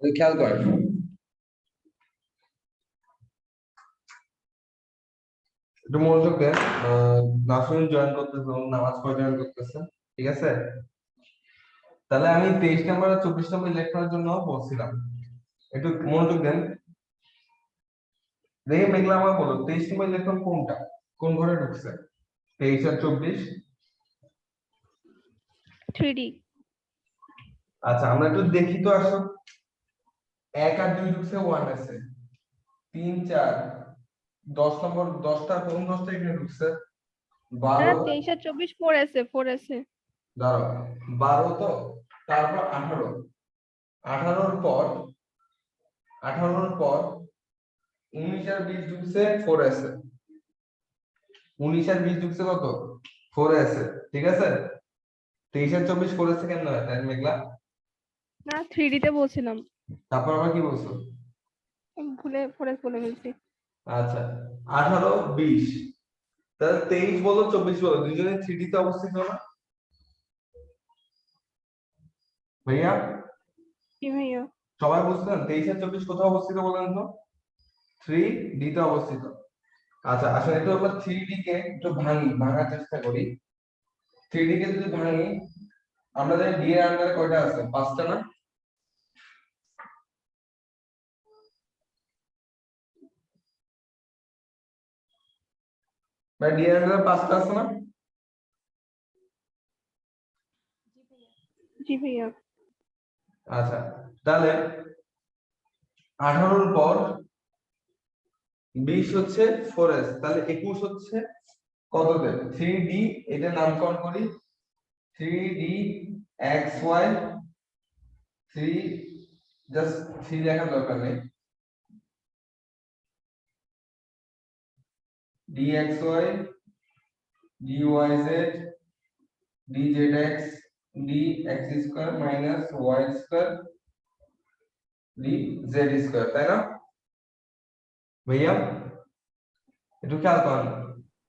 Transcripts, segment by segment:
খেয়াল করেন, একটু মনোযোগ দেন। নাসরুন জয়েন করতেছে, নামাজ পড়ে জয়েন করতেছে, ঠিক আছে? তাহলে আমি 23 নম্বর আর 24 নম্বর ইলেকট্রনের জন্য বলছিলাম, একটু মনোযোগ দেন। দেখে মেঘলা আমার বলো 23 নম্বর ইলেকট্রন কোনটা, কোন ঘরে ঢুকছে? 23 আর 24। 3D। আচ্ছা আমরা একটু দেখি তো, আসো। 1 আর 2 ঢুকছে 1 আছে, 3 4 10 নম্বর, 10টা কোন 10টা এখানে ঢুকছে? 12। 23 আর 24 4 আছে, 4 আছে। দাঁড়াও, 12 তো, তারপর 18, 18 পর 19 আর 20 ঢুকছে 4 আছে, 19 আর 20 ঢুকছে কত? 4 আছে, ঠিক আছে? 23 আর 24 4 আছে কেন হয় তাই মেঘলা? না 3D তে বলছিলাম, তারপর আবার কি বলছো? আমি ভুলে 4 এস বলে ফেলছি। আচ্ছা 18 20, তাহলে 23 বলো 24 বলো দুইজনে 3D তে অবস্থিত না ভাইয়া? কি ভাইয়া? সবাই বুঝলেন 23 আর 24 কোথায় অবস্থিত বলেন তো? 3D তে অবস্থিত। আচ্ছা আসলে একটু আমরা 3D কে একটু ভাঙার চেষ্টা করি। 3D কে যদি ভাঙি, আমাদের ডি এর আন্ডারে কয়টা আছে? 5টা না? ভাই ডি এর আন্ডারে 5টা আছে না? জি ভাইয়া। আচ্ছা তাহলে 18 পর 20 হচ্ছে 4s, তাহলে 21 হচ্ছে কততে? 3D, এটা নামকরণ করি 3D xy, 3 জাস্ট 3 লেখার দরকার নেই, dxy dyz dzx dx square minus y square dz square, তাই না ভাইয়া? একটু খেয়াল করেন।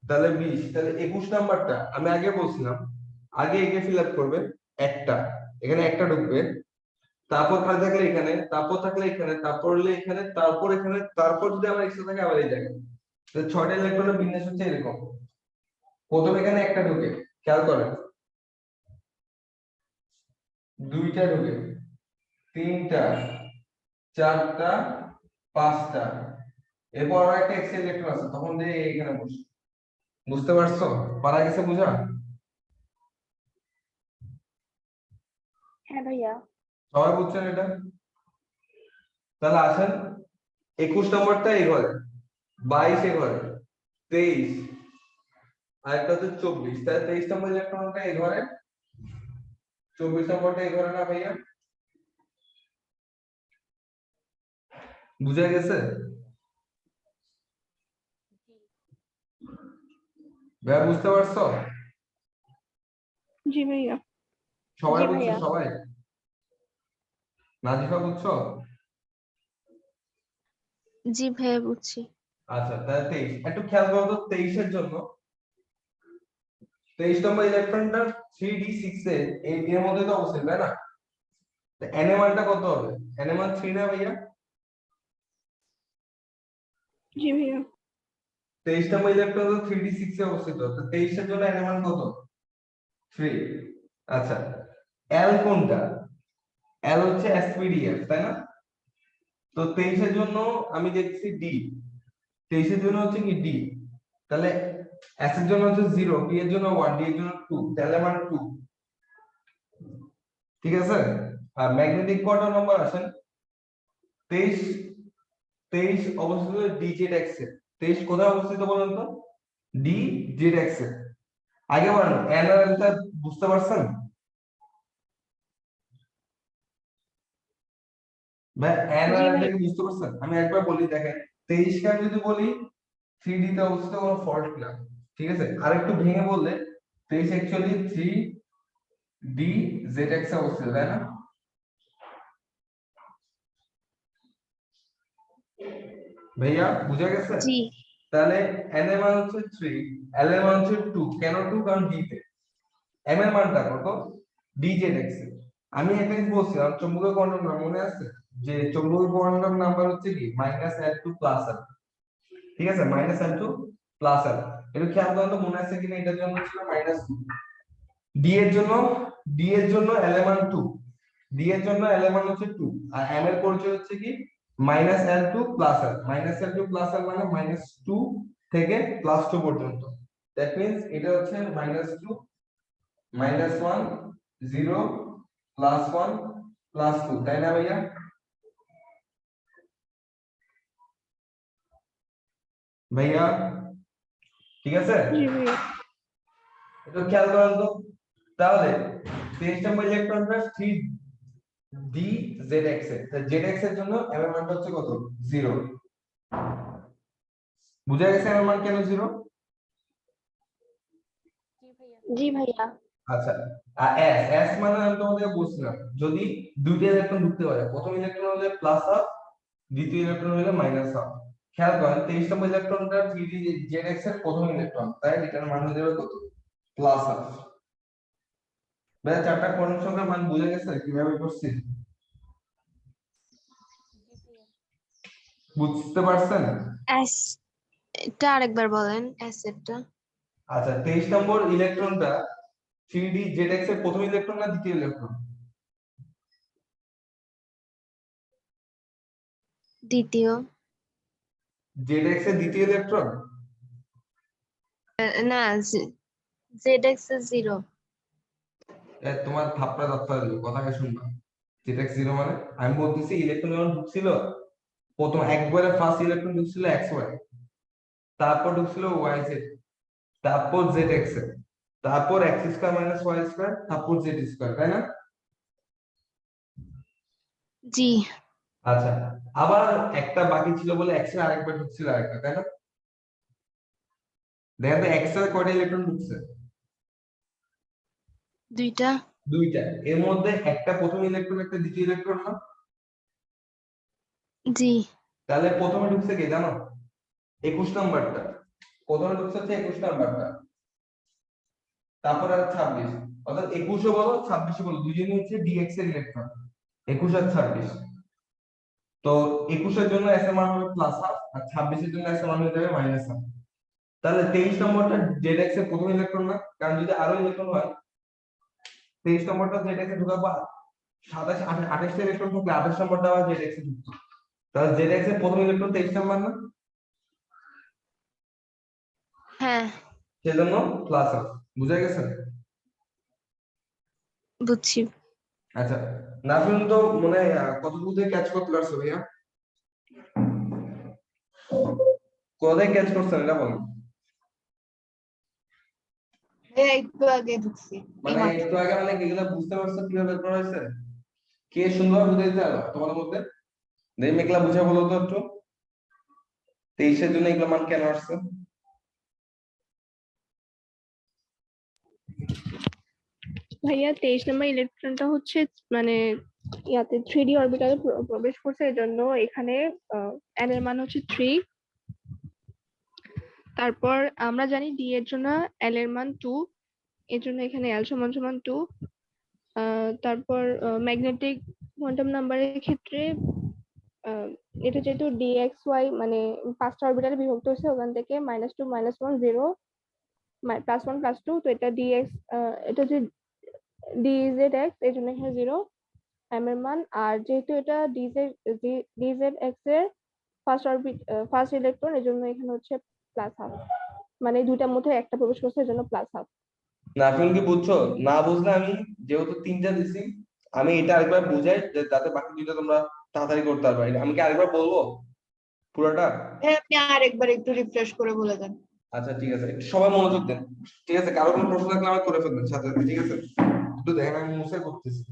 তাহলে 20, তাহলে 21 নাম্বারটা আমি আগে বলছিলাম, আগে একে ফিল আপ করবে একটা, এখানে একটা ঢুকবে, তারপর খালি থাকলে এখানে, তারপর থাকলে এখানে, তারপর হলে এখানে, তারপর এখানে, তারপর যদি আমার এক্সট্রা থাকে আবার এই জায়গায়। তো 6টা ইলেকট্রনের বিন্যাস হচ্ছে এরকম। প্রথম এখানে একটা ঢুকে, খেয়াল করেন, দুইটা ঢুকে, তিনটা, চারটা, পাঁচটা, এরপর আরো একটা এক্সট্রা ইলেকট্রন আছে, তখন দিয়ে এখানে বসে। বুঝতে পারছো? পারা গেছে বুঝা? হ্যাঁ ভাইয়া। সবাই বুঝছেন এটা? তাহলে আসেন 21 নম্বরটা এই ঘরে, 22 এ ঘরে, 23 আর একটা হচ্ছে 24, তাহলে 23 নম্বর ইলেকট্রনটা এই ঘরে, 24 নম্বরটা এই ঘরে না ভাইয়া? বুঝা গেছে ভাইয়া? বুঝতে পারছো? জি ভাইয়া। সবাই জি বুঝছো? ভাইয়া। সবাই? নাজিফা বুঝছো? জি ভাইয়া বুঝছি। আচ্ছা তাহলে 23 একটু খেয়াল করো তো, 23 এর জন্য 23 নম্বর ইলেকট্রনটা 3d6 এর মধ্যে তো অবস্থিত, তাই না? তো na মানটা কত হবে? na মান 3 না ভাইয়া? জি ভাইয়া। 23 নম্বর ইলেকট্রন তো 3d6 এ অবস্থিত, তো 23 এর জন্য na মান কত? 3। আচ্ছা l কোনটা? l হচ্ছে spdf, তাই না? তো 23 এর জন্য আমি দেখছি d, 23 এর জন্য হচ্ছে কি d, তাহলে s এর জন্য হচ্ছে 0, p এর জন্য 1, d এর জন্য 2, তাহলে মান 2, ঠিক আছে? আর ম্যাগনেটিক কোয়ার্টার নাম্বার আসেন 23, 23 অবস্থিত dz অ্যাক্সে। 23 কোথায় অবস্থিত বলেন তো? dz অ্যাক্সে। আগে বলেন n আর l টা বুঝতে পারছেন ভাই? n আর জি l টা ভাই। কি বুঝতে পারছেন? আমি একবার বলি দেখেন, 23 কে আমি যদি বলি 3d তে অবস্থিত, কোনো ফল্ট না, ঠিক আছে? আর একটু ভেঙে বললে 23 অ্যাকচুয়ালি 3dz অ্যাক্সে অবস্থিত, তাই না ভাইয়া? বুঝা গেছে? জি। তাহলে n এর মান হচ্ছে 3, l এর মান হচ্ছে 2, কেন 2? কারণ d তে, m এর মানটা কত? dz অ্যাক্সে। আমি একটা জিনিস বলছিলাম চৌম্বকীয় কোয়ান্টাম নাম্বার মনে আছে যে চৌম্বকীয় কোয়ান্টাম নাম্বার হচ্ছে কি -L2 +L, ঠিক আছে, -L2 +L। এটা খেয়াল করেন তো মনে আছে কিনা, এটার জন্য ছিল -2, ডি এর জন্য এলিমেন্ট 2, ডি এর জন্য এলিমেন্ট হচ্ছে 2, আর এম এর পরিচয় হচ্ছে কি -L2 +L, -L2 +L মানে -2 থেকে +2 পর্যন্ত। দ্যাট মিন্স এটা হচ্ছে -2 -1 0 +1 +2, তাই না ভাইয়া? ভাইয়া ঠিক আছে, জি ভাইয়া। এটা খেয়াল করেন তো। তাহলে 23 নম্বর ইলেকট্রনটা 3DZX এর, ZX এর জন্য m এর মানটা হচ্ছে কত? 0। বুঝা গেছে m এর মান কেন 0? জি ভাইয়া। আচ্ছা, আর s মানে আমি তোমাদের বলছিলাম যদি দুইটা ইলেকট্রন ঢুকতে পারে, প্রথম ইলেকট্রন হলে +1/2, দ্বিতীয় ইলেকট্রন হলে -1/2। খেয়াল করেন 23 নম্বর ইলেকট্রনটা 3DZX এর প্রথম ইলেকট্রন, তাই এটার মান হয়ে যাবে কত? +1/2। ভাইয়া চারটা কোয়ান্টাম সংখ্যার মান বুঝে গেছে কিভাবে করছি? বুঝতে পারছেন? এস এটা আরেকবার বলেন, অ্যাসেটটা। আচ্ছা, 23 নম্বর ইলেকট্রনটা 3DZX এর প্রথম ইলেকট্রন না দ্বিতীয় ইলেকট্রন? দ্বিতীয়। ZX এর দ্বিতীয় ইলেকট্রন। না, ZX 0। তোমার থাপড়া দপ্তর দিল, কথাটা শুনবা। ZX 0 মানে আমি বলতেছি ইলেকট্রন যখন ঢুকছিল, প্রথম একবারে ফার্স্ট ইলেকট্রন ঢুকছিল XY, তারপর ঢুকছিল YZ, তারপর ZX এ, তারপর x² - y², তারপর z², তাই না? জি। আচ্ছা, আবার একটা বাকি ছিল বলে x এর আরেকবার ঢুকছিল আরেকটা, তাই না? দেখেন তো x এর কয়টা ইলেকট্রন ঢুকছে? দুইটা। দুইটা। এর মধ্যে একটা প্রথম ইলেকট্রন একটা দ্বিতীয় ইলেকট্রন না? জি। তাহলে প্রথমে ঢুকছে কে জানো? 21 নাম্বারটা। প্রথমে ঢুকছে হচ্ছে 21 নাম্বারটা, তারপর আর 26, অর্থাৎ 21ও বলো 26ও বলো দুজনেই হচ্ছে dx এর ইলেকট্রন, 21 আর 26। তো 21 এর জন্য s এর মান হবে +1/2 আর 26 এর জন্য s এর মান হয়ে যাবে -1/2। তাহলে 23 নম্বরটা zx এর প্রথম ইলেকট্রন না, কারণ যদি আরো ইলেকট্রন হয় 23 নম্বরটা zx এ ঢোকাবো, 27 28 টা ইলেকট্রন থাকলে 28 নম্বরটা আবার zx এ ঢুকতো, তাহলে zx এর প্রথম ইলেকট্রন 23 নাম্বার না, হ্যাঁ, সেজন্য +1/2। বুঝা গেছে? বুঝছি। আচ্ছা, নাফিন তো মনে হয় কতটুকু দিয়ে ক্যাচ করতে পারছো ভাইয়া? কোথায় ক্যাচ করছেন এটা বলেন। একটু আগে ঢুকছি মানে একটু আগে মানে এগুলো বুঝতে পারছো কিভাবে বের করা হয়েছে? কে সুন্দরভাবে বুঝে দিতে পারলো তোমাদের মধ্যে? দেই মেঘলা বুঝে বলো তো একটু 23 এর জন্য এগুলো মান কেন আসছে? ভাইয়া 23 নম্বর ইলেকট্রনটা হচ্ছে মানে ইয়াতে 3D অরবিটালে প্রবেশ করছে, এর জন্য এখানে n এর মান হচ্ছে 3। তারপর আমরা জানি d এর জন্য l এর মান 2, এর জন্য এখানে l = 2। তারপর ম্যাগনেটিক কোয়ান্টাম নাম্বারের ক্ষেত্রে এটা যেহেতু dxy মানে 5টা অরবিটালে বিভক্ত হয়েছে, ওখান থেকে -2 -1 0 +1 +2, তো এটা dx, এটা যে dzx, এর জন্য এখানে 0 m এর মান। আর যেহেতু এটা dzx এর ফার্স্ট ইলেকট্রন, এর জন্য এখানে হচ্ছে +1/2, মানে দুইটার মধ্যে একটা প্রবেশ করছে, এর জন্য +1/2। নাফিন কি বুঝছো? না বুঝলে আমি যেহেতু তিনটা দিছি, আমি এটা আরেকবার বুঝাই যাতে বাকি দুইটা তোমরা তাড়াতাড়ি করতে পারবে। আমি কি আরেকবার বলবো পুরোটা? হ্যাঁ, আপনি আর একবার একটু রিফ্রেশ করে বলে দেন। আচ্ছা ঠিক আছে, একটু সবাই মনোযোগ দেন। ঠিক আছে, কারো কোনো প্রশ্ন থাকলে আমার করে ফেলবেন সাথে সাথে, ঠিক আছে? একটু দেখেন আমি মুছে করতেছি।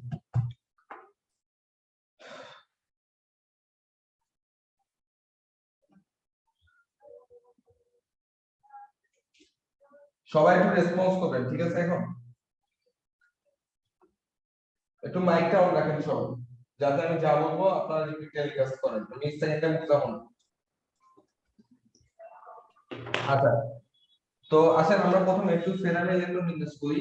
সবাই একটু রেসপন্স করবেন, ঠিক আছে? এখন একটু মাইকটা অন রাখেন সবাই, যাতে আমি যা বলবো আপনারা একটু টেলিকাস্ট করেন, আমি সেকেন্ডটা বুঝাবো না। আচ্ছা, তো আসেন আমরা প্রথমে একটু ফেরার ইলেকট্রন বিন্যাস করি।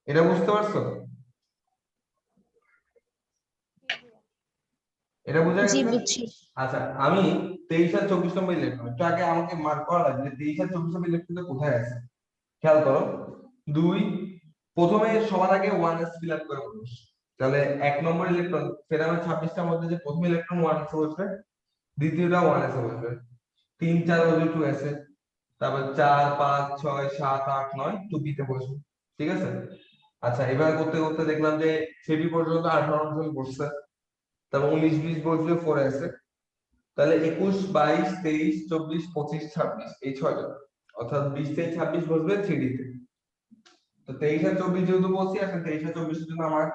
এটা বুঝতে পারছো? এটা বোঝা জি গেছে? বুঝছি। আচ্ছা, আমি 23 আর 24 নম্বর ইলেকট্রন, একটু আগে আমাকে মার্ক করা লাগবে 23 আর 24 নম্বর ইলেকট্রনটা কোথায় আছে। খেয়াল করো, 2 প্রথমে সবার আগে 1s ফিল আপ করে বলুন। তাহলে 1 নম্বর ইলেকট্রন ফেরানোর 26টার মধ্যে যে প্রথম ইলেকট্রন 1s এ বসবে, দ্বিতীয়টা 1s এ বসবে, 3 4 ওই 2s এ, তারপর 4 5 6 7 8 9 2b তে বসবে। ঠিক আছে? আচ্ছা, এবার করতে করতে দেখলাম যে 3b পর্যন্ত 18 জন বসছে, তারপর 19 20 বসবে 4s এ, তাহলে 21 22 23 24 25 26 এই 6 জন, অর্থাৎ 20 থেকে 26 বসবে 3d তে। তো 23 আর 24 যেহেতু বলছি, এখন 23 আর 24 এর জন্য আমার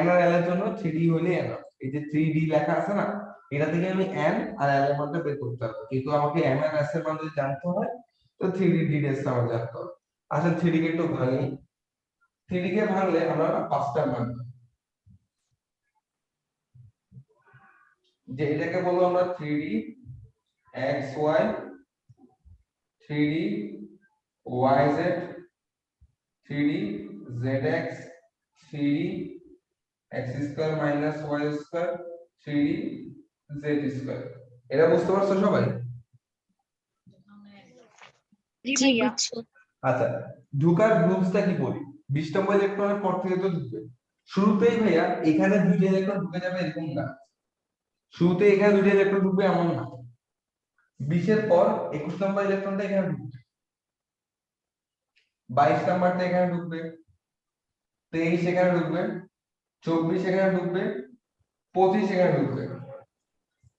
n আর l এর জন্য 3d হইলে n, এই যে 3d লেখা আছে না, এটা থেকে আমি n আর l এর মানটা বের করতে পারবো, কিন্তু আমাকে m আর s এর মান যদি জানতে হয় তো 3d ডিটেইলস আমার জানতে হবে। আসলে 3d কে একটু ভাঙি, 3d কে ভাঙলে আমরা পাঁচটা মান, যে এটাকে বলবো আমরা 3d xy, 3d yz, 3d zx, 3d x square minus y square, 3d z square. এটা বুঝতে পারছো সবাই? জি জি ভাইয়া। বুঝছি। আচ্ছা, ঢুকার রুলসটা কি বলি? 20 নম্বর ইলেকট্রনের পর থেকে তো ঢুকবে, শুরুতেই ভাইয়া এখানে দুইটা ইলেকট্রন ঢুকে যাবে এরকম না, শুরুতে এখানে দুইটা ইলেকট্রন ঢুকবে এমন না, 20 এর পর 21 নম্বর ইলেকট্রনটা এখানে ঢুকবে, 22 নাম্বারটা এখানে ঢুকবে, 23 এখানে ঢুকবে, 24 এখানে ঢুকবে, 25 এখানে ঢুকবে।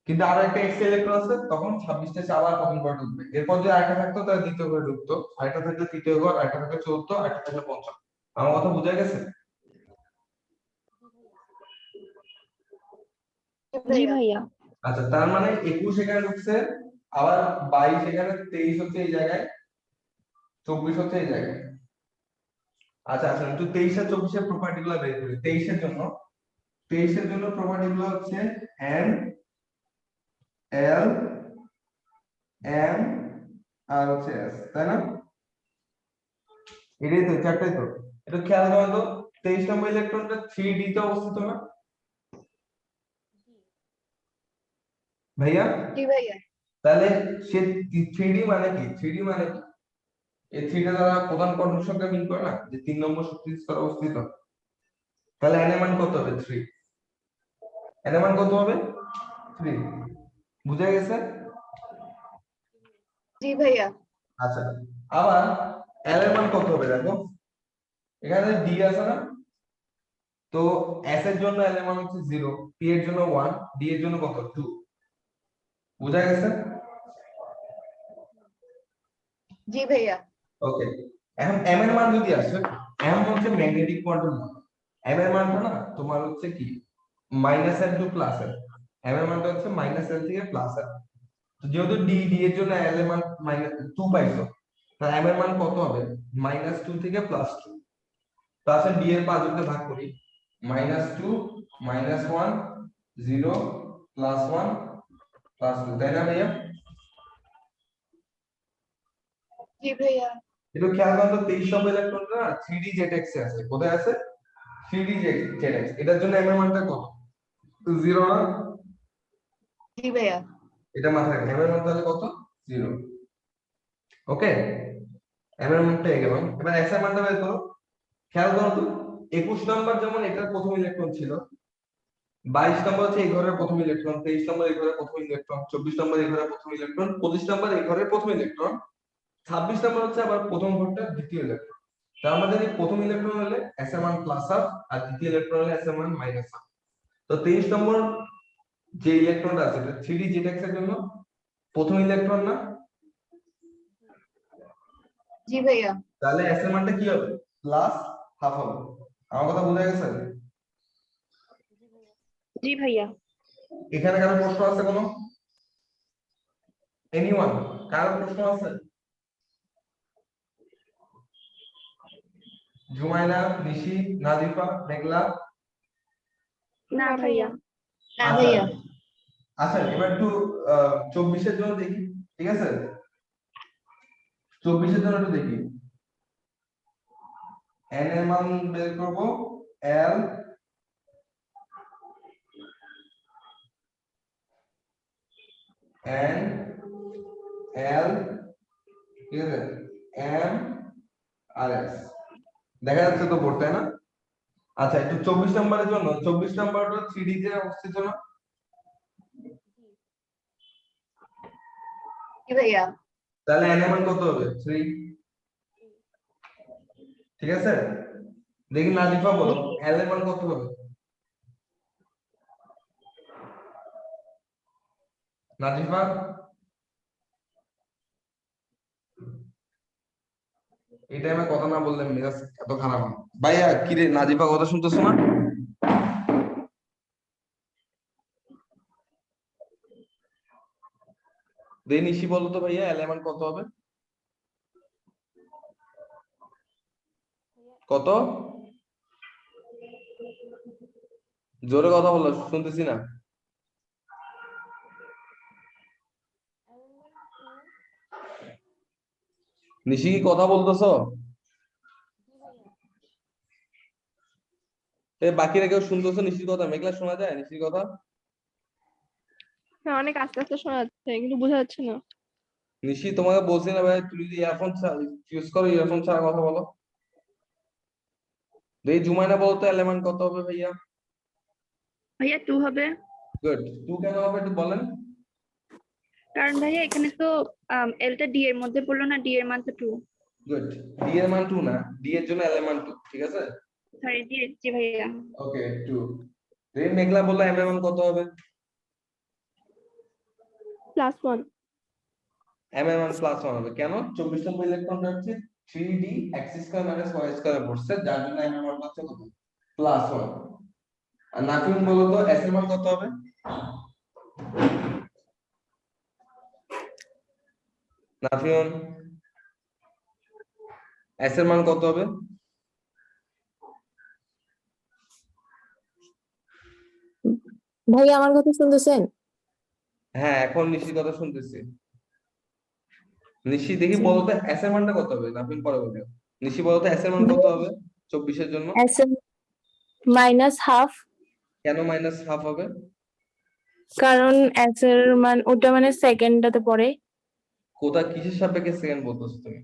কিন্তু আরো একটা এক্সট্রা ইলেকট্রন আছে, তখন 26 টা আবার প্রথম ঘরে ঢুকবে। এরপর যদি আরেকটা থাকতো তাহলে দ্বিতীয় ঘরে ঢুকতো, আরেকটা থাকলে তৃতীয় ঘর, আরেকটা থাকলে চতুর্থ, আরেকটা থাকলে পঞ্চম। আমার কথা বোঝা গেছে? জি ভাইয়া। আচ্ছা, তার মানে 21 এখানে ঢুকছে, আবার 22 এখানে, 23 হচ্ছে এই জায়গায়, 24 হচ্ছে এই জায়গায়। আচ্ছা আচ্ছা, একটু 23 আর 24 এর প্রপার্টি গুলো বের করি। 23 এর জন্য, 23 এর জন্য প্রপার্টি গুলো হচ্ছে n l m আর হচ্ছে s, তাই না? এটাই তো, চারটাই তো। একটু খেয়াল করো তো, 23 নম্বর ইলেকট্রনটা 3d তে অবস্থিত না ভাইয়া? জি ভাইয়া। তাহলে সে 3d মানে কি? 3d মানে কি? এই 3 টা দ্বারা প্রধান কোয়ান্টাম সংখ্যা মিল করে না, যে 3 নম্বর শক্তি স্তরে অবস্থিত। তাহলে n এর মান কত হবে? 3। n এর মান কত হবে? 3। বুঝা গেছে? জি ভাইয়া। আচ্ছা, আবার l এর মান কত হবে দেখো, এখানে d আছে না, তো s এর জন্য l এর মান হচ্ছে 0, p এর জন্য 1, d এর জন্য কত? 2। বুঝা গেছে? জি ভাইয়া। ওকে, এখন m এর মান যদি আসে, m হচ্ছে ম্যাগনেটিক কোয়ান্টাম নাম্বার, m এর মানটা না তোমার হচ্ছে কি minus l two plus l, m এর মানটা হচ্ছে মাইনাস l থেকে প্লাস l। তো যেহেতু d এর জন্য l এর মান মাইনাস 2 পাইছো, তাহলে m এর মান কত হবে? -2 থেকে +2। তো আসলে d এর 5 তে ভাগ করি, -2 -1 0 +1 +2, তাই না ভাইয়া? জি ভাইয়া। একটু খেয়াল করো তো, 23 নম্বর ইলেকট্রনটা 3d zx এ আছে, কোথায় আছে? 3d zx, এটার জন্য m এর মানটা কত? 0 না? জি ভাইয়া। এটা মাথায় রাখবে, m এর মান তাহলে কত? 0। ওকে, m এর মান পেয়ে গেলাম, এবার s এর মানটা বের করো। খেয়াল করো তো, 21 নম্বর যেমন এটার প্রথম ইলেকট্রন ছিল, 22 নম্বর হচ্ছে এই ঘরের প্রথম ইলেকট্রন, 23 নম্বর এই ঘরের প্রথম ইলেকট্রন, 24 নম্বর এই ঘরের প্রথম ইলেকট্রন, 25 নম্বর এই ঘরের প্রথম ইলেকট্রন, 26 নম্বর হচ্ছে আবার প্রথম ঘরটার দ্বিতীয় ইলেকট্রন। তার আমাদের এই প্রথম ইলেকট্রন হলে s এর মান +1 আর দ্বিতীয় ইলেকট্রন হলে s এর মান -1। তো 23 নম্বর যে ইলেকট্রনটা আছে এটা 3d zx এর জন্য প্রথম ইলেকট্রন না? জি ভাইয়া। তাহলে s এর মানটা কি হবে? +12 হবে। আমার কথা বোঝা গেছে? জি ভাইয়া। এখানে কারো প্রশ্ন আছে কোনো? এনিওয়ান, কারো প্রশ্ন আছে? জুমাইনা, নিশি, নাজিফা, মেঘলা? না ভাইয়া। না আচ্ছা ভাইয়া। আচ্ছা, এবার একটু 24 এর জন্য দেখি, ঠিক আছে? 24 এর জন্য একটু দেখি, n এর মান বের করব l n l ঠিক আছে m আর s দেখা যাচ্ছে তো বোর্ড, তাই না? আচ্ছা, একটু 24 নম্বরের জন্য, 24 নম্বরটা 3D তে অবস্থিত না? জি ভাইয়া। তাহলে n এর মান কত হবে? 3। ঠিক আছে, দেখি নাজিফা বলো l এর মান কত হবে? নাজিফা, এই টাইমে কথা না বললে মেজাজ এত খারাপ হয়। ভাইয়া কি রে, নাজিফা কথা শুনতেছো না? নিশি বলো তো ভাইয়া l এর মান কত হবে? কত? জোরে কথা বলো, শুনতেছি না। নিশি কি কথা বলতেছো? বাকিরা কেউ শুনতেছো নিশির কথা? মেঘলা শোনা যায় নিশির কথা? হ্যাঁ, অনেক আস্তে আস্তে শোনা যাচ্ছে কিন্তু বোঝা যাচ্ছে না। নিশি তোমাকে বলছি না ভাই, তুমি যদি ইয়ারফোন ইউজ করো, ইয়ারফোন ছাড়া কথা বলো। জুমাইনা বলো তো l এর মান কত হবে ভাইয়া? ভাইয়া 2 হবে। গুড। 2 কেন হবে একটু বলেন। কারণ ভাইয়া এখানে তো এলটা ডি এর মধ্যে পড়লো না, ডি এর মান তো 2। গুড। d এর মান 2 না, d এর জন্য l এর মান 2, ঠিক আছে? সরি, জি ভাইয়া। ওকে 2। মেঘলা বললো m এর মান কত হবে? +1। m এর মান +1 হবে কেন? 24 নম্বর ইলেকট্রনটা হচ্ছে 3d x² - y² পড়ছে, যার জন্য m এর মান হচ্ছে কত? +1। আর নাফিন বলো তো s এর মান কত হবে? নাফিন, s এর মান কত হবে? ভাইয়া আমার কথা শুনতেছেন? হ্যাঁ, এখন নিশির কথা শুনতেছি। নিশি দেখি জি। বলো তো s এর মানটা কত হবে? নাফিন পরে বলবে। নিশি বলো তো s এর মান কত হবে 24 এর জন্য? এস এম -12, কেন -1/2 হবে? কারণ এস এর মান ওটা মানে সেকেন্ডটাতে পড়ে। কোথা কিসের সাপেক্ষে সেকেন্ড বলতেছো তুমি?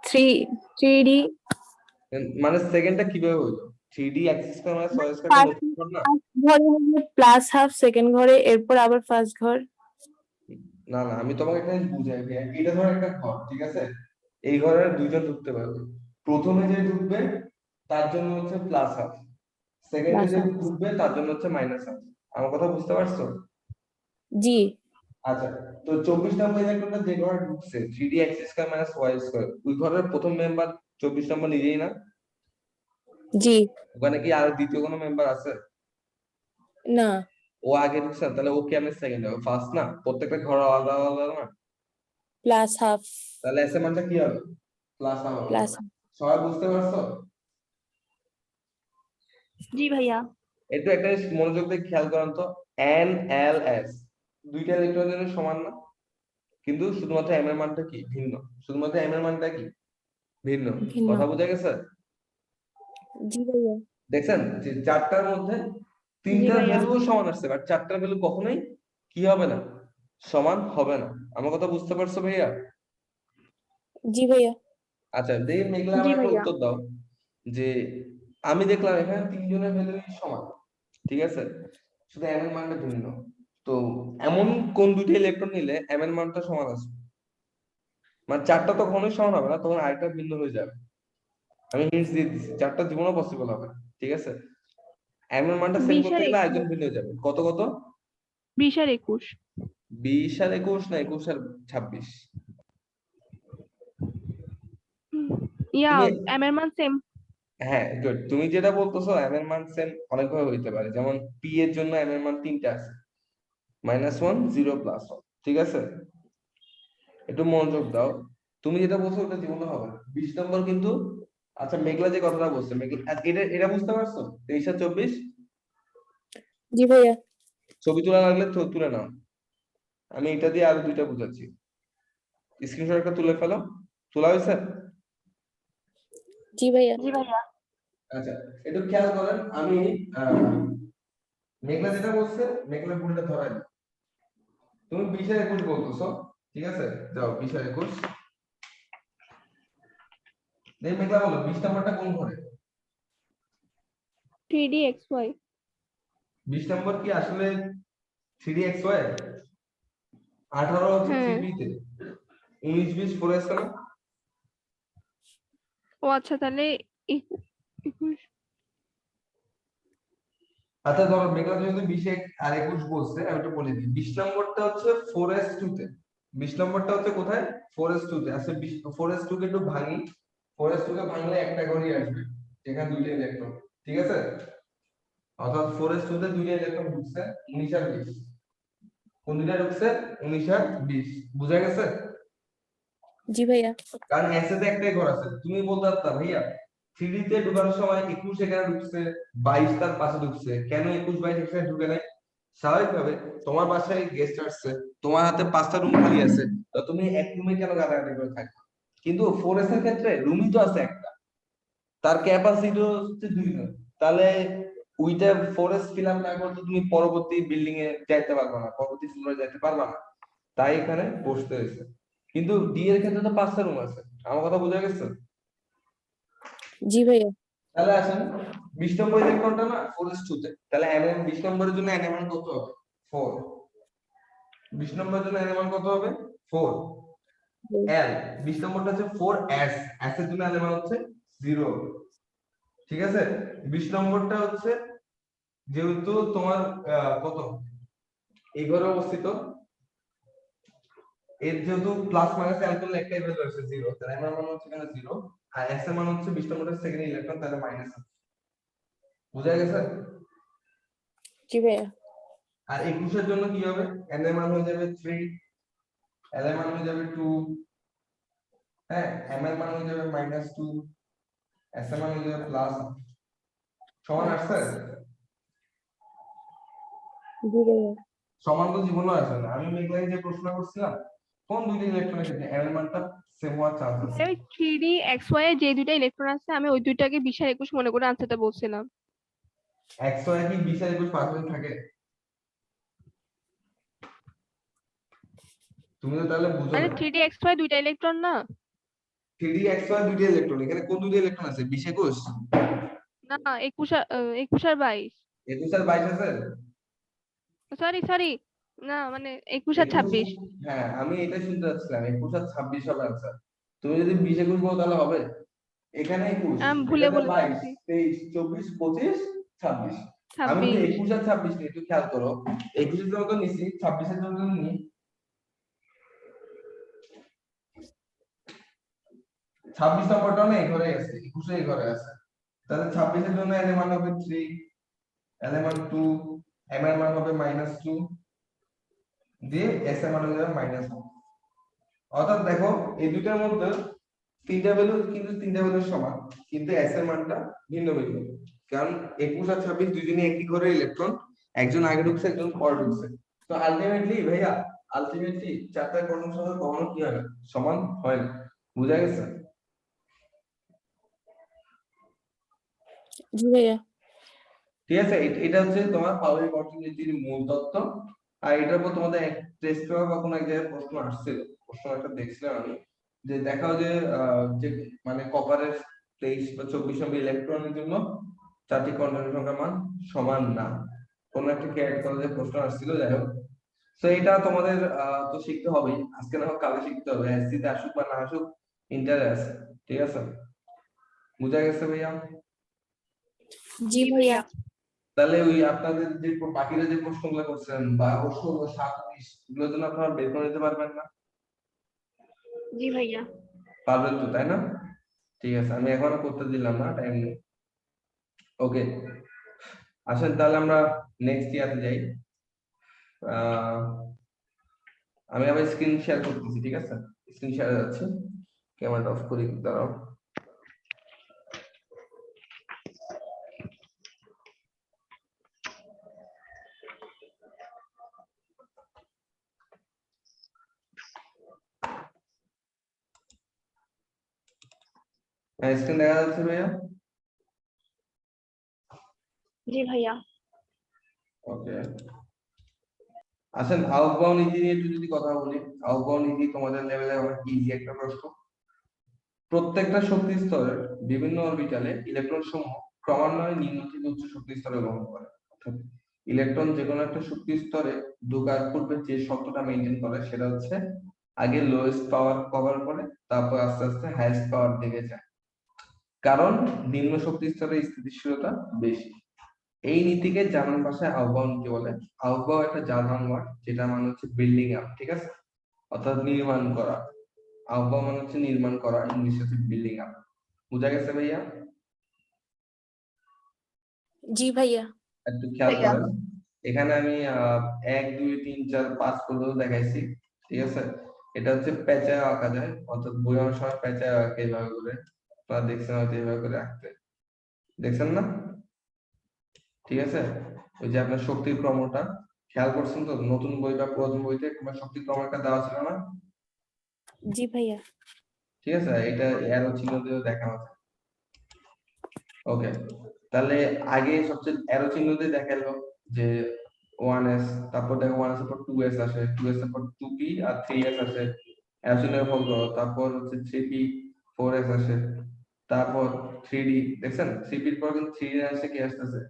3D মানে সেকেন্ডটা কিভাবে হইলো? 3d x² - y² টা ফার্স্ট নতুন ঘর না? ঘরে হলে +12, সেকেন্ড ঘরে, এরপর আবার ফার্স্ট ঘর। না না, আমি তোমাকে একটা জিনিস বুঝাই দিই। এটা ধরো একটা ঘর, ঠিক আছে? এই ঘরে দুইজন ঢুকতে পারবে। প্রথমে যে ঢুকবে তার জন্য হচ্ছে +12, সেকেন্ডে যে +12 ঢুকবে তার জন্য হচ্ছে -12। আমার কথা বুঝতে পারছো? জি আচ্ছা, তো 24 নম্বর ইলেকট্রনটা যে ঘরে ঢুকছে 3d x² - y², ওই ঘরের প্রথম মেম্বার 24 নম্বর নিজেই না? জি ওখানে কি আর দ্বিতীয় কোনো মেম্বার আছে? না ও আগে ঢুকছে না, তাহলে ও কেমনে সেকেন্ড হবে? ফার্স্ট না? প্রত্যেকটা ঘর আলাদা আলাদা না? +12 তাহলে এস এর মানটা কি হবে? +1 হবে। প্লাস সবাই বুঝতে পারছো? জি ভাইয়া। একটু একটা জিনিস মনোযোগ দিয়ে খেয়াল করেন তো, n l s দুইটা ইলেকট্রনের জন্য সমান না, কিন্তু শুধুমাত্র m এর মানটা কি ভিন্ন। শুধুমাত্র m এর মানটা কি ভিন্ন। ভিন্ন। কথা বোঝা গেছে? জি ভাইয়া। দেখছেন যে চারটার মধ্যে জি তিনটার ভাইয়া। ভ্যালু সমান আসছে, বাট চারটার ভ্যালু কখনোই কি হবে না? সমান হবে না। আমার কথা বুঝতে পারছো ভাইয়া? জি ভাইয়া। আচ্ছা, দেখি মেঘলা জি আমার একটা ভাইয়া। উত্তর দাও যে আমি দেখলাম এখানে তিনজনের ভ্যালুই সমান, ঠিক আছে, শুধু m এর মানটা ভিন্ন। তো এমন কোন দুইটা ইলেকট্রন নিলে m এর মানটা সমান আছে? মানে চারটা তো কখনোই সমান হবে না, তখন আরেকটা ভিন্ন হয়ে যাবে। আমি হিন্টস দিয়ে দিচ্ছি, চারটা জীবনও পসিবল হবে না, ঠিক আছে? m এর মানটা সেম 20 করতে আর গেলে 21। আরেকজন ভিন্ন হয়ে যাবে। কত কত? 20 আর 21। 20 আর 21 না, 21 আর 26? ইয়া, তুমি এম এর মান সেম। হ্যাঁ গুড, তুমি যেটা বলতেছো m এর মান সেম অনেকভাবে হইতে পারে। যেমন p এর জন্য m এর মান তিনটা আছে, -1, 0, +1, ঠিক আছে? একটু মনোযোগ দাও। তুমি যেটা বলছো ওটা জীবনে হবে না। 20 নম্বর কিন্তু, আচ্ছা মেঘলা যে কথাটা বলছে, মেঘলা এটা এটা বুঝতে পারছো? 23 আর 24 জি ভাইয়া। ছবি তোলা লাগলে তুলে নাও। আমি এটা দিয়ে আরো দুইটা বুঝাচ্ছি। স্ক্রিনশট একটা তুলে ফেলো। তোলা হয়েছে? জি ভাইয়া। আচ্ছা, একটু খেয়াল করেন, আমি মেঘলা যেটা বলছে মেঘলা ভুলটা ধরাই দিই। তুমি 20 আর 21 বলতেছো, ঠিক আছে, যাও 20 আর 21। এই মেঘলা বলো 20 নাম্বারটা কোন ঘরে? 3DXY 20 নম্বর কি আসলে 3DXY? 18 হচ্ছে হ্যাঁ। 3B তে, 19 20 4S না? ও আচ্ছা, তাহলে 21 আচ্ছা ধরো মেঘলা যদি 20 আর 21 বলছে, আমি একটু বলে দিই। 20 নম্বরটা হচ্ছে 4S2 তে, 20 নম্বরটা হচ্ছে কোথায়? 4S2 তে। আচ্ছা 4S2 কে একটু ভাঙি, 4S2 কে ভাঙলে একটা ঘরই আসবে যেখানে দুইটা ইলেকট্রন, ঠিক আছে? অর্থাৎ 4S2 তে দুইটা ইলেকট্রন ঢুকছে, 19 আর 20। কোন দুইটা ঢুকছে? 19 আর 20। বুঝা গেছে? জি ভাইয়া। কারণ এসে তে একটাই ঘর আছে। তুমি বলতে পারতা ভাইয়া 3D তে ঢোকানোর সময় 21 এখানে ঢুকছে, 22 তার পাশে ঢুকছে, কেন 21 22 একসাথে ঢুকে নাই? স্বাভাবিকভাবে তোমার বাসায় গেস্ট আসছে, তোমার হাতে 5টা রুম খালি আছে, তো তুমি এক রুমে কেন গাদাগাদি করে থাকবে? কিন্তু 4S এর ক্ষেত্রে রুমই তো আছে একটা, তার ক্যাপাসিটি হচ্ছে 2টা। তাহলে ওইটা 4S ফিল আপ না করলে তুমি পরবর্তী বিল্ডিং এ যাইতে পারবে না, পরবর্তী ফ্লোরে যাইতে পারবে না, তাই এখানে বসতে হয়েছে। কিন্তু ডি এর ক্ষেত্রে তো 5টা রুম আছে। আমার কথা বোঝা গেছে? জি ভাইয়া। তাহলে আসেন 20 নম্বর ইলেকট্রনটা না 4s2 তে, তাহলে nm 20 নম্বরের জন্য nm কত হবে? 4। 20 নম্বরের জন্য nm কত হবে? 4। l 20 নম্বরটা হচ্ছে 4s, s এর জন্য nm হচ্ছে 0, ঠিক আছে? 20 নম্বরটা হচ্ছে যেহেতু তোমার কত এই ঘরে অবস্থিত, এর যেহেতু প্লাস মাইনাস অ্যাড করলে একটাই ভ্যালু আসে 0, তাহলে nm মান হচ্ছে এখানে 0, আর s এর মান হচ্ছে 20 নম্বরের সেকেন্ড ইলেকট্রন, তাহলে মাইনাস। বুঝা গেছে? জি ভাইয়া। আর 21 এর জন্য কি হবে? n এর মান হয়ে যাবে 3, l এর মান হয়ে যাবে 2, হ্যাঁ, m এর মান হয়ে যাবে -2, s এর মান হয়ে যাবে প্লাস। সমান আসছে? জি ভাইয়া। সমান তো জীবনও আসে না। আমি মেঘলাকে যে প্রশ্ন করছিলাম, কোন দুইটা ইলেকট্রনের ক্ষেত্রে m এর মানটা সেম হওয়ার চান্স আছে? ওই 3DXY এ যে দুইটা ইলেকট্রন আছে আমি ওই দুইটাকে 20 আর 21 মনে করে আনসারটা বলছিলাম। x y কি 20 আর 21 পাশাপাশি থাকে? তুমি তো তাহলে বুঝো আরে না। 3DXY দুইটা ইলেকট্রন না? 3D x y দুইটা ইলেকট্রন, এখানে কোন দুইটা ইলেকট্রন আছে? 20 21? না, 21 আর 22। 21 আর 22 আছে? সরি সরি, না মানে 21 আর 21, 26। হ্যাঁ আমি এটা শুনতে চাচ্ছিলাম 21 আর 26 হবে आंसर। তুমি যদি 20 21 বলো তাহলে হবে? এখানে 21, আমি ভুলে এটাতে বলে 22 ফেলছি। 23 24 25 26। আমি তো 26। 21 আর 26 নিয়ে একটু খেয়াল করো, 21 এর জন্য তো নিছি, 26 এর জন্য নি। 26 নম্বরটা না এই ঘরে আছে, 21 এই ঘরে আছে, তাহলে 26 এর জন্য n এর মান হবে 3, l এর মান 2, m এর মান হবে -2, দিয়ে s এর মান হবে -1। অর্থাৎ দেখো এই দুইটার মধ্যে তিনটা ভ্যালু কিন্তু তিনটা ভ্যালু সমান, কিন্তু s এর মানটা ভিন্ন ভিন্ন। কারণ 21 আর 26 দুইজনই একই ঘরের ইলেকট্রন, একজন আগে ঢুকছে একজন পরে ঢুকছে। তো আলটিমেটলি ভাইয়া, আলটিমেটলি চারটা কোয়ান্টাম সংখ্যা কখনো কি হয় না, সমান হয় না। বুঝা গেছে? জি ভাইয়া। ঠিক আছে, এটা হচ্ছে তোমার পারমাণবিক অর্থনীতির মূল তত্ত্ব। আর এটার উপর তোমাদের টেস্ট পেপার বা কোনো এক জায়গায় প্রশ্ন আসছিল, প্রশ্ন একটা দেখছিলাম আমি, যে দেখাও যে যে মানে কপারের 23 বা 24 নম্বর ইলেকট্রনের জন্য চারটি কোয়ান্টাম সংখ্যার মান সমান না, কোন একটা ক্যারেক্ট কলেজে প্রশ্ন আসছিল। যাই হোক, তো এটা তোমাদের তো শিখতে হবেই, আজকে না হোক কালকে শিখতে হবে, এসসি তে আসুক বা না আসুক, ইন্টারে আছে। ঠিক আছে? বুঝা গেছে ভাইয়া? জি ভাইয়া। তাহলে ওই আপনাদের যে বাকিরা যে প্রশ্নগুলো করছেন বা 16 27 এগুলোর জন্য আপনারা বের করে নিতে পারবেন না? জি ভাইয়া। পারবেন তো, তাই না? ঠিক আছে, আমি এখনো করতে দিলাম না, টাইম নেই। ওকে, আসেন তাহলে আমরা নেক্সট ইয়ারে যাই। আহ, আমি আবার স্ক্রিন শেয়ার করতেছি, ঠিক আছে? স্ক্রিন শেয়ার যাচ্ছে, ক্যামেরাটা অফ করি, দাঁড়াও। স্ক্রিন দেখা যাচ্ছে ভাইয়া? জি ভাইয়া। ওকে, আসেন আউটবাউন্ড নীতি নিয়ে একটু যদি কথা বলি। আউটবাউন্ড নীতি তোমাদের লেভেলে অনেক ইজি একটা প্রশ্ন। প্রত্যেকটা শক্তি স্তরের বিভিন্ন অরবিটালে ইলেকট্রন সমূহ ক্রমান্বয়ে নিম্ন থেকে উচ্চ শক্তি স্তরে গমন করে। অর্থাৎ ইলেকট্রন যে কোনো একটা শক্তি স্তরে ঢোকার পূর্বে যে শর্তটা মেনটেন করে সেটা হচ্ছে আগে লোয়েস্ট পাওয়ার কভার করে, তারপর আস্তে আস্তে হাইয়েস্ট পাওয়ার দিকে যায়, কারণ নিম্ন শক্তি স্তরে স্থিতিশীলতা বেশি। এই নীতিকে জার্মান ভাষায় আউবাউ নীতি বলে। আউবাউ একটা জার্মান ওয়ার্ড, যেটা মানে হচ্ছে বিল্ডিং আপ, ঠিক আছে, অর্থাৎ নির্মাণ করা। আউবাউ মানে হচ্ছে নির্মাণ করা, ইংলিশে হচ্ছে বিল্ডিং আপ। বুঝা গেছে ভাইয়া? জি ভাইয়া। একটু খেয়াল ভাইয়া। করেন, এখানে আমি 1 2 3 4 5 পর্যন্ত দেখাইছি, ঠিক আছে। এটা হচ্ছে পেঁচায় আঁকা যায়, অর্থাৎ বোঝানোর সময় পেঁচায় আঁকে এইভাবে করে। আপনারা দেখছেন হয়তো এইভাবে করে আঁকতে, দেখছেন না? ঠিক আছে, ওই যে আপনার শক্তির ক্রমটা খেয়াল করছেন তো? নতুন বই বা পুরাতন বইতে কিংবা শক্তির ক্রমটা দেওয়া ছিল না? জি ভাইয়া। ঠিক আছে, এটা অ্যারো চিহ্ন দিয়ে দেখানো আছে। ওকে, তাহলে আগে সবচেয়ে অ্যারো চিহ্ন দিয়ে দেখালো যে 1s, তারপর দেখো 1s এর পর 2s আসে, 2s এর পর 2p আর 3s আসে, অ্যারো চিহ্ন ফলো করো। তারপর হচ্ছে 3p 4s আসে, তারপর 3d, দেখছেন 3p এর পর কিন্তু 3d আসে, কি আসতেছে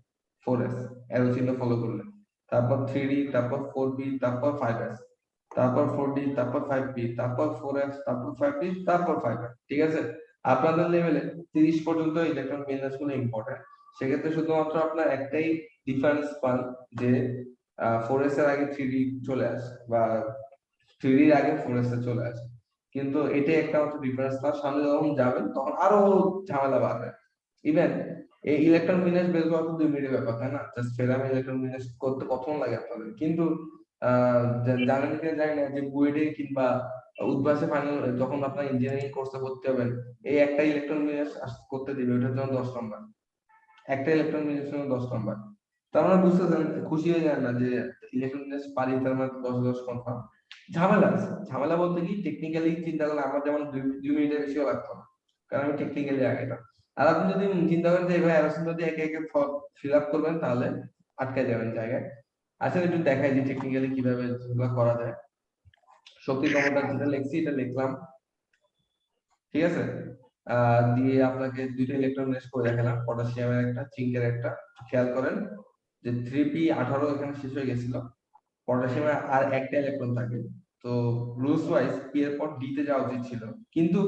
4s, অ্যারো চিহ্ন ফলো করলে। তারপর 3d, তারপর 4p, তারপর 5s, তারপর 4d, তারপর 5p, তারপর 4s, তারপর 5p, তারপর 5s। ঠিক আছে, আপনাদের লেভেলে 30 পর্যন্ত ইলেকট্রন বিন্যাস গুলো ইম্পর্টেন্ট। সেক্ষেত্রে শুধুমাত্র আপনার একটাই ডিফারেন্স পান যে 4s এর আগে 3d চলে আসে বা 3d এর আগে 4s এ চলে আসে, কিন্তু এটাই একটা মাত্র ডিফারেন্স। তার সামনে যখন যাবেন তখন আরো ঝামেলা বাড়বে। ইভেন এই ইলেকট্রন বিন্যাস বের করা তো 2 মিনিটের ব্যাপার, তাই না? জাস্ট ফেরাম ইলেকট্রন বিন্যাস করতে কতক্ষণ লাগে আপনাদের? কিন্তু জানেন কিনা জানি না যে বুয়েটে কিংবা উদ্ভাসে ফাইনাল যখন আপনার ইঞ্জিনিয়ারিং কোর্সে ভর্তি হবেন, এই একটা ইলেকট্রন বিন্যাস করতে দিবে, ওটার জন্য 10 নম্বর। একটা ইলেকট্রন বিন্যাসের জন্য 10 নম্বর। তার মানে বুঝতেছেন, খুশি হয়ে যান না যে ইলেকট্রন বিন্যাস পারি তার মানে 10 কনফার্ম। ঝামেলা আছে, ঝামেলা বলতে কি টেকনিক্যালি চিন্তা করলে আমার যেমন 2 মিনিটের বেশিও লাগতো না, কারণ আমি টেকনিক্যালি আগে না। আর আপনি যদি চিন্তা করেন যে এভাবে অ্যারোসিন যদি একে একে ফিল আপ করবেন তাহলে আটকে যাবেন জায়গায়। আসলে একটু দেখাই যে টেকনিক্যালি কিভাবে এগুলো করা যায়। শক্তি ক্ষমতা যেটা লিখছি এটা লিখলাম, ঠিক আছে। দিয়ে আপনাকে দুইটা ইলেকট্রন রেস করে দেখালাম, পটাশিয়ামের একটা, জিঙ্কের একটা। খেয়াল করেন যে 3p18 এখানে শেষ হয়ে গেছিল, পটাশিয়ামে আর একটা ইলেকট্রন থাকে। তো রুলস ওয়াইজ পি এর পর ডি তে যাওয়া উচিত ছিল, কিন্তু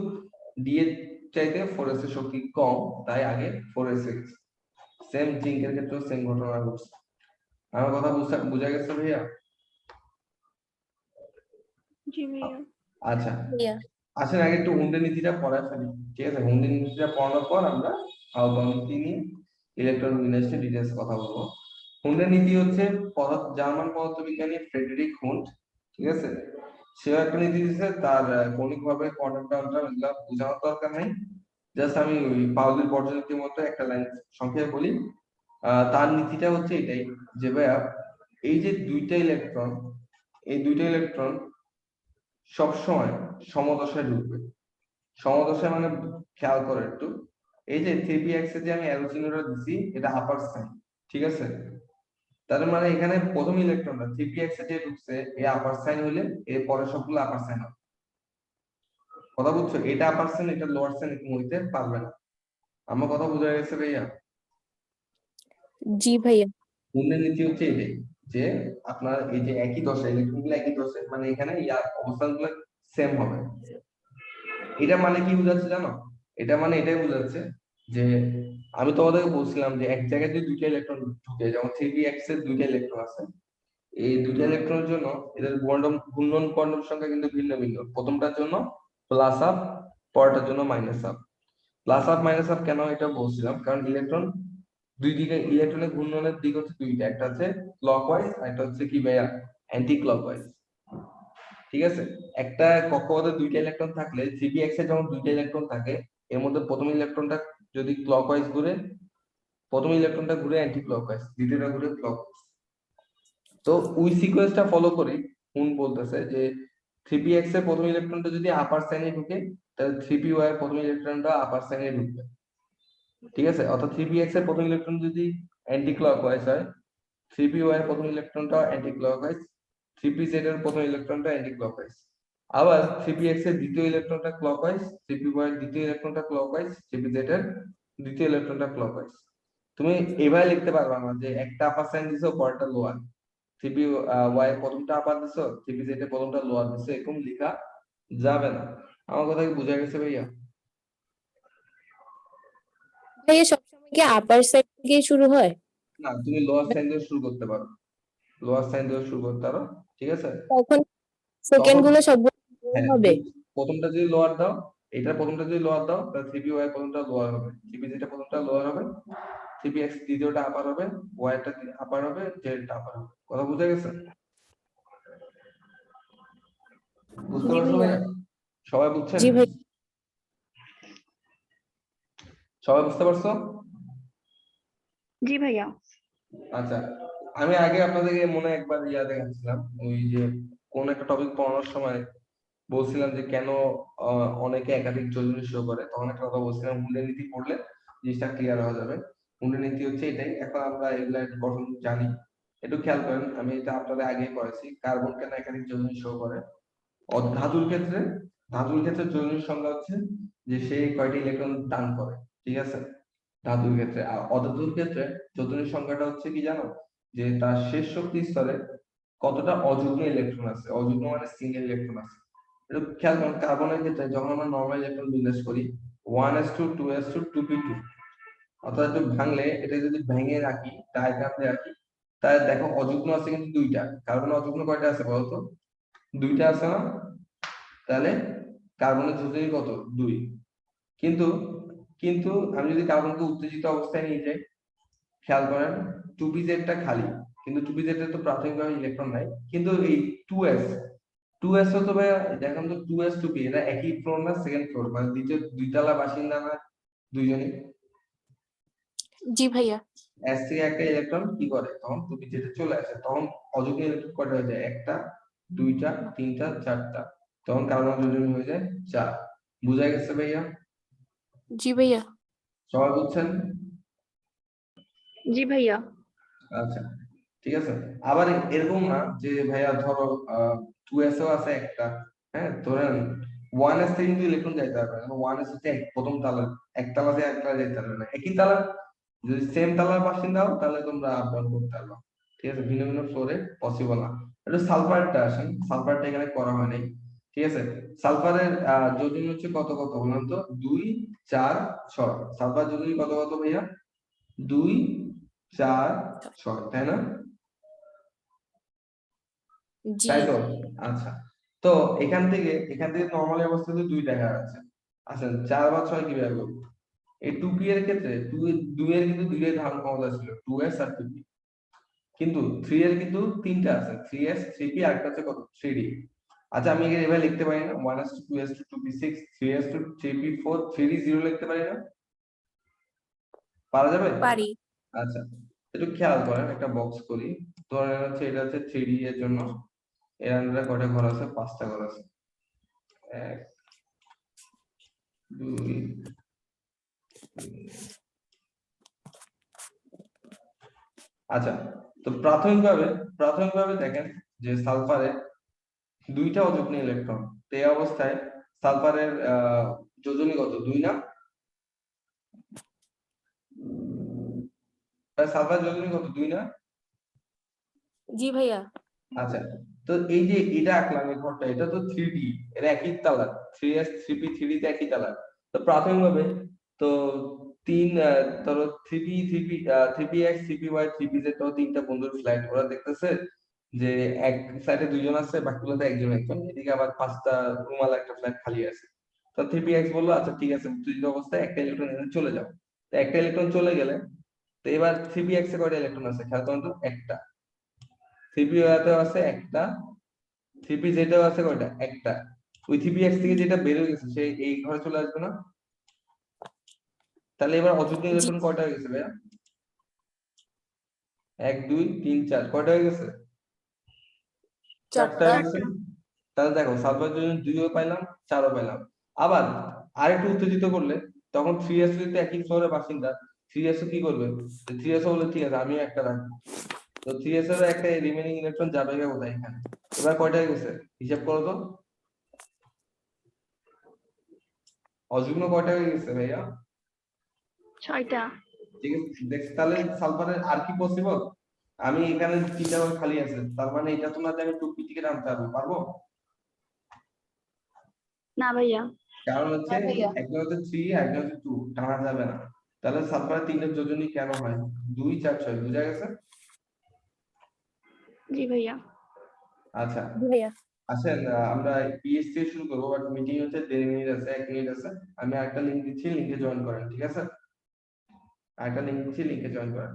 ডি এর চাইতে 4s এর শক্তি কম, তাই আগে 4s এ গেছে। সেম জিঙ্কের ক্ষেত্রেও সেম ঘটনা ঘটছে। আমার কথা বুঝা গেছে ভাইয়া? জি ভাইয়া। আচ্ছা, ভাইয়া। আসেন আগে একটু হুন্ডের নীতিটা পড়ায় ফেলি, ঠিক আছে? হুন্ডের নীতিটা পড়ানোর পর আমরা আউটবাউন্ড নীতি নিয়ে ইলেকট্রন বিন্যাস নিয়ে ডিটেইলস কথা বলবো। হুন্ডের নীতি হচ্ছে জার্মান পদার্থবিজ্ঞানী ফ্রেডেরিক হুন্ড, ঠিক আছে। সেও একটা নীতি দিয়েছে, তার কৌণিক ভাবে কোয়ান্টাম টার্মটা এগুলা বোঝানোর দরকার নেই, জাস্ট আমি ওই পাউলির বর্জনীতির মতো একটা লাইন সংক্ষেপে বলি। তার নীতিটা হচ্ছে এটাই যে ভাইয়া, এই যে দুইটা ইলেকট্রন, এই দুইটা ইলেকট্রন সবসময় সমদশায় ঢুকবে। সমদশায় মানে খেয়াল করে একটু, এই যে 3px এ যে আমি অ্যারো চিহ্নটা দিছি এটা আপার সাইন, ঠিক আছে। তার মানে এখানে প্রথম ইলেকট্রনটা 3px এ যে ঢুকছে এই আপার সাইন হইলে এর পরের সবগুলো আপার সাইন হবে। কথা বুঝছো? এটা আপার সাইন, এটা লোয়ার সাইন, এরকম হইতে পারবে না। আমার কথা বোঝা গেছে ভাইয়া? জি ভাইয়া। হুন্ডের নীতি হচ্ছে এটাই যে আপনার এই যে একই দশা, ইলেকট্রনগুলো একই দশা, মানে এখানে ইয়ার অবস্থানগুলো সেম হবে। এটা মানে কি বোঝাচ্ছে জানো? এটা মানে এটাই বোঝাচ্ছে যে আমি তোমাদেরকে বলছিলাম যে এক জায়গায় যদি দুইটা ইলেকট্রন ঢুকে, যেমন 3px এর দুইটা ইলেকট্রন আছে, এই দুইটা ইলেকট্রনের জন্য এদের ঘূর্ণন কোয়ান্টাম সংখ্যা কিন্তু ভিন্ন ভিন্ন। প্রথমটার জন্য প্লাস আপ, পরেরটার জন্য minus up. Plus up minus up কেন এটা বলছিলাম, কারণ ইলেকট্রন দুই দিকে, ইলেকট্রনের ঘূর্ণনের দিক হচ্ছে দুইটা, একটা হচ্ছে ক্লকওয়াইজ আর একটা হচ্ছে কি ভাইয়া অ্যান্টি ক্লকওয়াইজ, ঠিক আছে। একটা কক্ষপথে দুইটা ইলেকট্রন থাকলে 3px এ যখন দুইটা ইলেকট্রন থাকে, এর মধ্যে প্রথম ইলেকট্রনটা যদি ক্লকওয়াইজ ঘুরে, প্রথম ইলেকট্রনটা ঘুরে অ্যান্টি ক্লকওয়াইজ, দ্বিতীয়টা ঘুরে ক্লকওয়াইজ। তো ওই সিকোয়েন্সটা ফলো করে হুন বলতেছে যে 3px এর প্রথম ইলেকট্রনটা যদি আপার সাইনে ঢুকে তাহলে 3p-y এর প্রথম ইলেকট্রনটা আপার সাইডে ঢুকবে, ঠিক আছে? অর্থাৎ 3p-x এর প্রথম ইলেকট্রন যদি অ্যান্টি ক্লকওয়াইজ হয়, 3p-y এর প্রথম ইলেকট্রনটা অ্যান্টি ক্লকওয়াইজ, 3p-z এর প্রথম ইলেকট্রনটা অ্যান্টি ক্লকওয়াইজ। আবার 3p-x এর দ্বিতীয় ইলেকট্রনটা ক্লকওয়াইজ, 3p-y এর দ্বিতীয় ইলেকট্রনটা ক্লকওয়াইজ, 3p-z এর দ্বিতীয় ইলেকট্রনটা ক্লকওয়াইজ। তুমি এভাবে লিখতে পারবা না যে একটা আপার সাইন দিছো পরেরটা লোয়ার, 3p-y এর প্রথমটা আপার দিছো, 3p-z এর প্রথমটা লোয়ার দিছো, এরকম লেখা যাবে না। আমার কথা কি বোঝা গেছে ভাইয়া? ভাইয়া সবসময় কি আপার সাইড থেকে শুরু হয়? না, তুমি লোয়ার সাইন দিয়ে শুরু করতে পারো, লোয়ার সাইন দিয়ে শুরু করতে পারো, ঠিক আছে? তখন সেকেন্ড তখন গুলো সব হ্যাঁ, হবে। প্রথমটা যদি লোয়ার দাও, এটার প্রথমটা যদি লোয়ার দাও, তাহলে 3p-y এর প্রথমটা লোয়ার হবে, 3p-z এর প্রথমটা লোয়ার হবে, 3p-x দ্বিতীয়টা আপার হবে, y এরটা আপার হবে, z এরটা আপার হবে। কথা বুঝা গেছে? বুঝতে জি পারছো ভাইয়া। ভাইয়া? সবাই বুঝছেন? জি ভাই। সবাই বুঝতে পারছো? জি ভাইয়া। আচ্ছা, আমি আগে আপনাদেরকে মনে হয় একবার ইয়া দেখাচ্ছিলাম, ওই যে কোন একটা টপিক পড়ানোর সময় বলছিলাম যে কেন অনেকে একাধিক যোজনী শো করে, তখন একটা কথা বলছিলাম হুন্ডের নীতি পড়লে জিনিসটা ক্লিয়ার হয়ে যাবে। হুন্ডের নীতি হচ্ছে এটাই। এখন আমরা এগুলা গঠন জানি, একটু খেয়াল করেন, আমি এটা আপনাদের আগে করেছি। কার্বন কেন একাধিক যোজনী শো করে? ধাতুর ক্ষেত্রে, যোজনীর সংখ্যা হচ্ছে যে সে কয়টি ইলেকট্রন দান করে, ঠিক আছে? ধাতুর ক্ষেত্রে। আর অধাতুর ক্ষেত্রে যোজনীর সংখ্যাটা হচ্ছে কি জানো, যে তার শেষ শক্তি স্তরে কতটা অযুগ্ম ইলেকট্রন আছে, অযুগ্ম মানে সিঙ্গেল ইলেকট্রন আছে। এটা খেয়াল করুন, কার্বনের ক্ষেত্রে যখন আমরা নরমাল ইলেকট্রন বিন্যাস করি 1s2 2s2 2p2, অর্থাৎ একটু ভাঙলে এটা যদি ভেঙে রাখি, ডায়াগ্রামে রাখি, তাহলে দেখো অযুগ্ম আছে কিন্তু দুইটা। কার্বনের অযুগ্ম কয়টা আছে বলতো? দুইটা আছে না? তাহলে কার্বনের যোজনী কত? 2। কিন্তু কিন্তু আমি যদি কার্বনকে উত্তেজিত অবস্থায় নিয়ে যাই, খেয়াল করেন 2p-z টা খালি, কিন্তু 2p-z এর তো প্রাথমিকভাবে ইলেকট্রন নাই, কিন্তু এই 2s, 2s তো ভাই দেখেন তো 2s 2p এরা একই ফ্লোর না সেকেন্ড ফ্লোর, মানে দ্বিতীয় দুইতলা বাসিন্দা না দুইজনই? জি ভাইয়া। s থেকে একটা ইলেকট্রন কি করে, তখন 2p-z এ চলে আসে, তখন অযুগ্ম ইলেকট্রন কয়টা হয়ে যায়? একটা, দুইটা, তিনটা, চারটা, তখন কার্বন যোজনী হয়ে যায় 4। বুঝা গেছে ভাইয়া? জি ভাইয়া। সবাই বুঝছেন? জি ভাইয়া। আচ্ছা, ঠিক আছে। আবার এরকম না যে ভাইয়া ধরো 2s ও আছে একটা, হ্যাঁ ধরেন 1s থেকে কিন্তু ইলেকট্রন যাইতে পারবে না, 1s হচ্ছে প্রথম তালা, এক তালা থেকে এক তালা যাইতে পারবে না, একই তালা। যদি সেম তালার বাসিন্দা হও তাহলে তোমরা আপ ডাউন করতে পারবে, ঠিক আছে? ভিন্ন ভিন্ন ফ্লোরে পসিবল না। এটা সালফারটা আসেন, সালফারটা এখানে করা হয় নাই, ঠিক আছে? সালফারের যোজনী হচ্ছে কত কত বলুন তো? 2 4 6। সালফার যোজনী কত কত ভাইয়া? 2 4 6, তাই না? জি। তাই তো? আচ্ছা, তো এখান থেকে নরমালি অবস্থাতে 2 দেখা যাচ্ছে। আচ্ছা, 4 বা 6 কিভাবে করব? এই 2p এর ক্ষেত্রে 2 এর কিন্তু দুইটাই ধারণ ক্ষমতা ছিল, 2s আর 2p। কিন্তু 3 এর কিন্তু তিনটা আছে, 3s 3p আর একটা আছে কত? 3d। আচ্ছা, আমি এভাবে লিখতে পারি না 1s to 2s to 2p 6, 3s to 3p 4, 3d 0 লিখতে পারি না? পারা যাবে? পারি। আচ্ছা, একটু খেয়াল করেন, একটা বক্স করি। ধরে হচ্ছে এটা হচ্ছে 3d এর জন্য এর আন্ডারে কয়টা ঘর আছে? 5টা ঘর আছে। 1 2 3। আচ্ছা, তো প্রাথমিকভাবে দেখেন যে সালফারে দুইটা অযুগ্ম ইলেকট্রন, এই অবস্থায় সালফারের যোজনী কত? 2 না? সালফার যোজনী কত? 2 না? জি ভাইয়া। আচ্ছা, তো এই যে এটা আঁকলাম এই ঘরটা, এটা তো 3d, এর একই তালার, 3s 3p 3d তে একই তালার। তো প্রাথমিকভাবে তো ধরো 3p 3p 3px 3py 3pz তো তিনটা বন্ধুর ফ্ল্যাট, ওরা দেখতেছে যে এক সাইডে দুইজন আছে, বাকিগুলোতে একজন একজন, এদিকে আবার 5টা রুমাল একটা ফ্ল্যাট খালি আছে। তো 3px বললো আচ্ছা ঠিক আছে, উত্তেজিত অবস্থায় একটা ইলেকট্রন এখানে চলে যাও। তো একটা ইলেকট্রন চলে গেলে, তো এবার 3px এ কয়টা ইলেকট্রন আছে খেয়াল করেন তো? একটা। 3py তে আছে একটা, 3pz এও আছে কয়টা? একটা। ওই 3px থেকে যেটা বের হয়ে গেছে সে এই ঘরে চলে আসবে না? তাহলে এবার অযুগ্ম জি। ইলেকট্রন কয়টা হয়ে গেছে ভাইয়া? 1 2 3 4, কয়টা হয়ে গেছে? 4টা হয়ে গেছে। তাহলে দেখো সালফার যোজনী 2 ও পাইলাম, 4 ও পাইলাম। আবার আরেকটু উত্তেজিত করলে তখন 3s যদি একই ফ্লোরের বাসিন্দা 3s কি করবে? 3s বলে ঠিক আছে আমি একটা রাখবো, তো 3s এর একটা রিমেইনিং ইলেকট্রন যাবে কোথায় এখানে? এবার কয়টা গেছে হিসাব করো তো, অযুগ্ম কয়টা হয়ে গেছে ভাইয়া? 6টা। ঠিক আছে দেখছি, তাহলে সালফারের আর কি পসিবল? আমি এখানে 3টা ঘর খালি আছে, তার মানে এটা তোমরা আমি 2p থেকে নামতে পারবো? না ভাইয়া। কারণ হচ্ছে না ভাইয়া। একটা হচ্ছে 3 একটা হচ্ছে 2, টানা যাবে না। তাহলে সালফারের 3 যোজনী কেন হয়? 2 4 6 বুঝা গেছে? জি ভাইয়া। আচ্ছা ভাইয়া আসেন আমরা পিএস থেকে শুরু করবো, বাট মিটিং হচ্ছে 1.5 মিনিট আছে, 1 মিনিট আছে। আমি একটা লিংক দিচ্ছি, লিংকে জয়েন করেন, ঠিক আছে? আরেকটা লিংক দিচ্ছি, লিংকে জয়েন করেন।